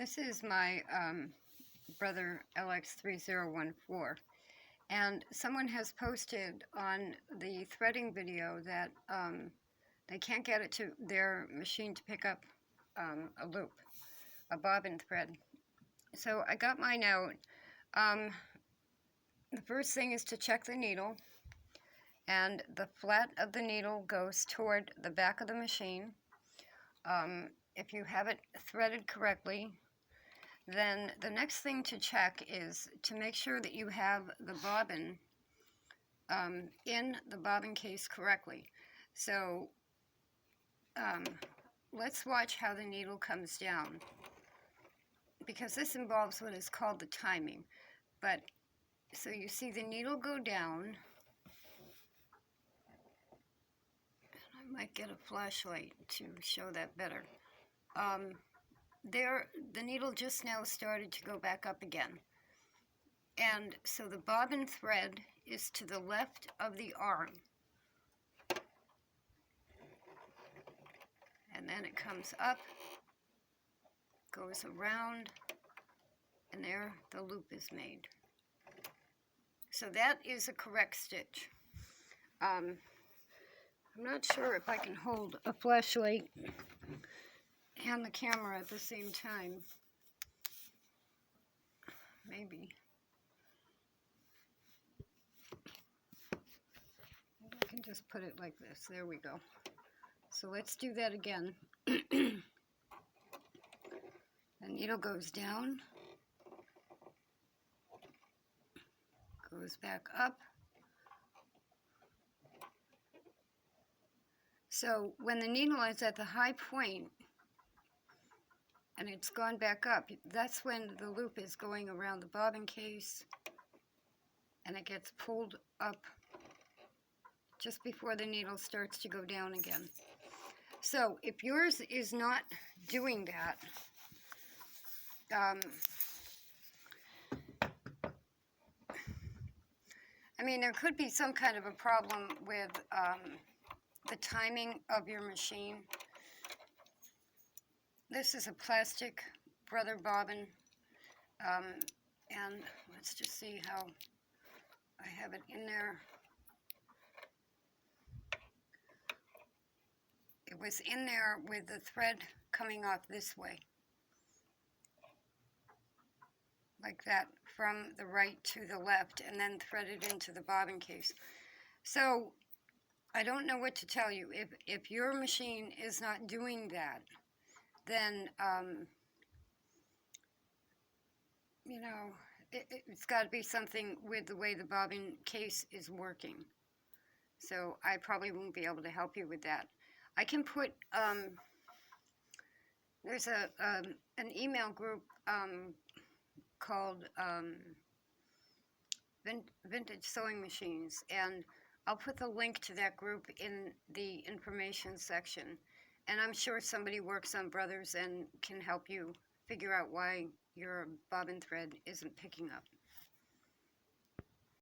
This is my brother LX3014, and someone has posted on the threading video that they can't get it to their machine to pick up a loop, a bobbin thread. So I got mine out. The first thing is to check the needle, and the flat of the needle goes toward the back of the machine. If you have it threaded correctly, then the next thing to check is to make sure that you have the bobbin in the bobbin case correctly. So let's watch how the needle comes down, because this involves what is called the timing. But so you see the needle go down. I might get a flashlight to show that better. There, the needle just now started to go back up again. And so the bobbin thread is to the left of the arm. And then it comes up, goes around, and there the loop is made. So that is a correct stitch. I'm not sure if I can hold a flashlight and the camera at the same time. Maybe. I can just put it like this. There we go. So let's do that again. The needle goes down, goes back up. So when the needle is at the high point and it's gone back up, that's when the loop is going around the bobbin case and it gets pulled up just before the needle starts to go down again. So if yours is not doing that, I mean, there could be some kind of a problem with the timing of your machine. This is a plastic brother bobbin, and let's just see how I have it in there. It was in there with the thread coming off this way, like that, from the right to the left, and then threaded into the bobbin case. So I don't know what to tell you. If your machine is not doing that, then you know, it's got to be something with the way the bobbin case is working. So I probably won't be able to help you with that. I can put there's an email group called Vintage Sewing Machines, and I'll put the link to that group in the information section. And I'm sure somebody works on brothers and can help you figure out why your bobbin thread isn't picking up.